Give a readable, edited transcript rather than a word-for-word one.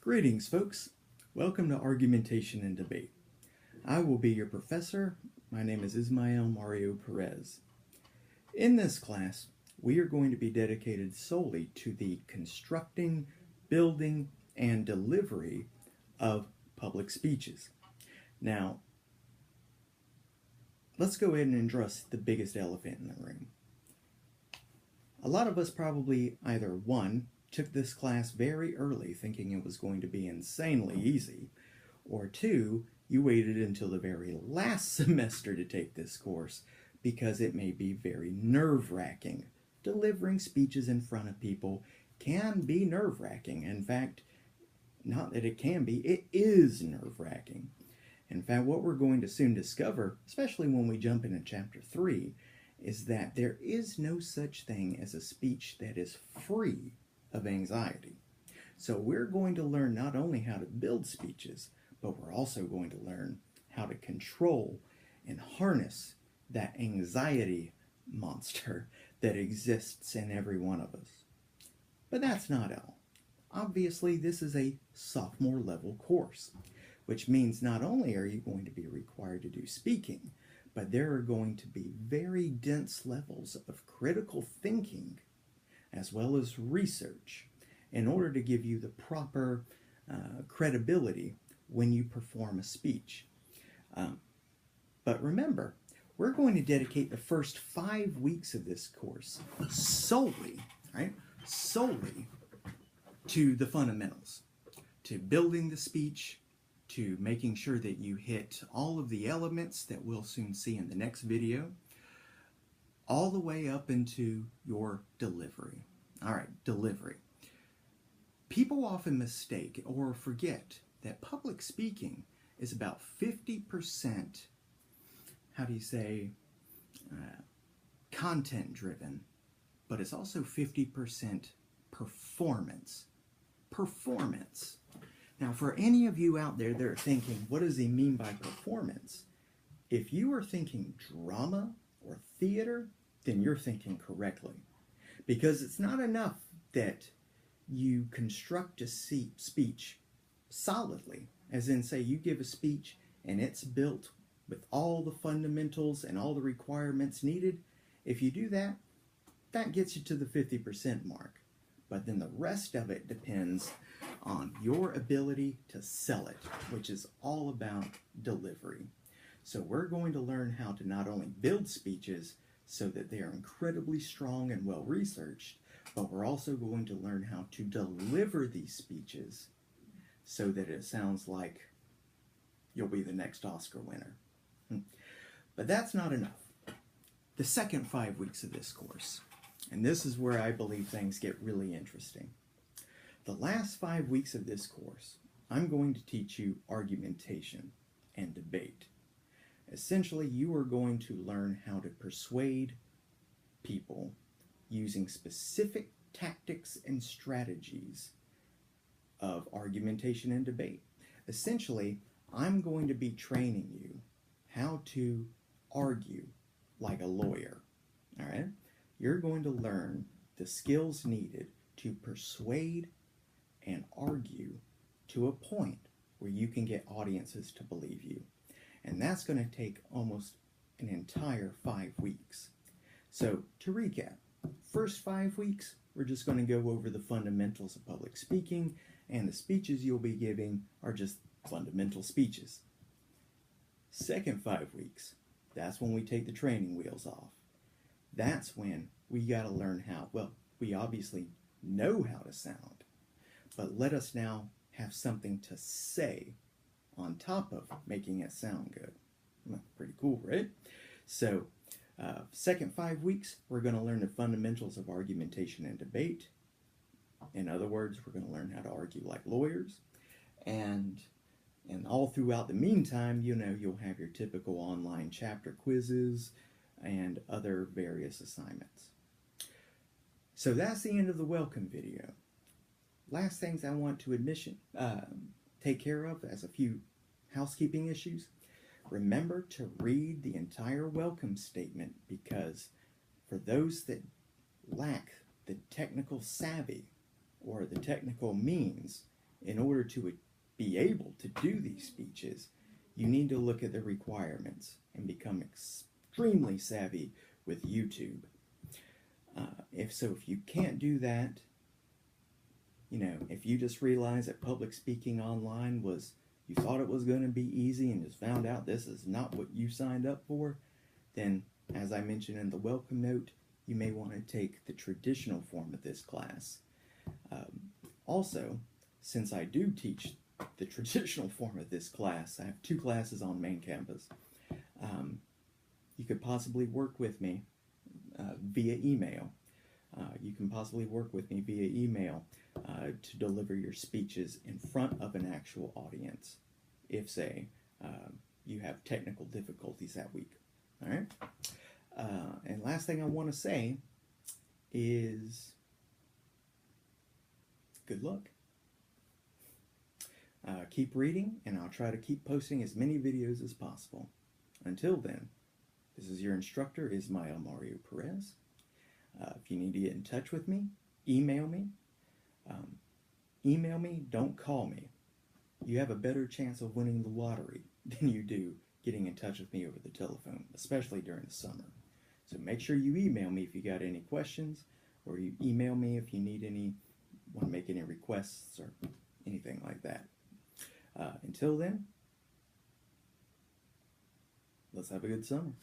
Greetings, folks. Welcome to Argumentation and Debate. I will be your professor. My name is Ismael Mario Perez. In this class, we are going to be dedicated solely to the constructing, building, and delivery of public speeches. Now, let's go ahead and address the biggest elephant in the room. A lot of us probably either, one, took this class very early thinking it was going to be insanely easy, or two, you waited until the very last semester to take this course because it may be very nerve-wracking. Delivering speeches in front of people can be nerve-wracking. In fact, not that it can be, it is nerve-wracking. In fact, what we're going to soon discover, especially when we jump into Chapter 3, is that there is no such thing as a speech that is free of anxiety. So we're going to learn not only how to build speeches, but we're also going to learn how to control and harness that anxiety monster that exists in every one of us. But that's not all. Obviously, this is a sophomore level course, which means not only are you going to be required to do speaking, but there are going to be very dense levels of critical thinking as well as research in order to give you the proper credibility when you perform a speech. But remember, we're going to dedicate the first 5 weeks of this course solely to the fundamentals, to building the speech, to making sure that you hit all of the elements that we'll soon see in the next video, all the way up into your delivery. All right, delivery. People often mistake or forget that public speaking is about 50%, content driven, but it's also 50% performance. Performance. Now, for any of you out there that are thinking, what does he mean by performance? If you are thinking drama or theater, then you're thinking correctly. Because it's not enough that you construct a speech solidly, as in, say, you give a speech and it's built with all the fundamentals and all the requirements needed. If you do that, that gets you to the 50% mark. But then the rest of it depends on your ability to sell it, which is all about delivery. So we're going to learn how to not only build speeches so that they are incredibly strong and well-researched, but we're also going to learn how to deliver these speeches so that it sounds like you'll be the next Oscar winner. But that's not enough. The second 5 weeks of this course, and this is where I believe things get really interesting. The last 5 weeks of this course, I'm going to teach you argumentation and debate. Essentially, you are going to learn how to persuade people using specific tactics and strategies of argumentation and debate. Essentially, I'm going to be training you how to argue like a lawyer. All right? You're going to learn the skills needed to persuade and argue to a point where you can get audiences to believe you. And that's going to take almost an entire 5 weeks. So, to recap, first 5 weeks, we're just going to go over the fundamentals of public speaking, and the speeches you'll be giving are just fundamental speeches. Second 5 weeks, that's when we take the training wheels off. That's when we got to learn how, well, we obviously know how to sound, but let us now have something to say on top of making it sound good. Well, pretty cool, right? So, second 5 weeks, we're going to learn the fundamentals of argumentation and debate. In other words, we're going to learn how to argue like lawyers. And all throughout the meantime, you'll have your typical online chapter quizzes and other various assignments. So that's the end of the welcome video. Last things I want to take care of as a few housekeeping issues. Remember to read the entire welcome statement, because for those that lack the technical savvy or the technical means, in order to be able to do these speeches, you need to look at the requirements and become extremely savvy with YouTube. If you can't do that, if you just realize that public speaking online you thought it was going to be easy and just found out this is not what you signed up for, then, as I mentioned in the welcome note, you may want to take the traditional form of this class. Also, since I do teach the traditional form of this class, I have 2 classes on main campus. You could possibly work with me via email. You can possibly work with me via email to deliver your speeches in front of an actual audience if, say, you have technical difficulties that week. All right? And last thing I want to say is good luck. Keep reading, and I'll try to keep posting as many videos as possible. Until then, this is your instructor, Ismael Mario Perez. If you need to get in touch with me, email me. Email me, don't call me. You have a better chance of winning the lottery than you do getting in touch with me over the telephone, especially during the summer. So make sure you email me if you got any questions, or you email me if you want to make any requests or anything like that. Until then, let's have a good summer.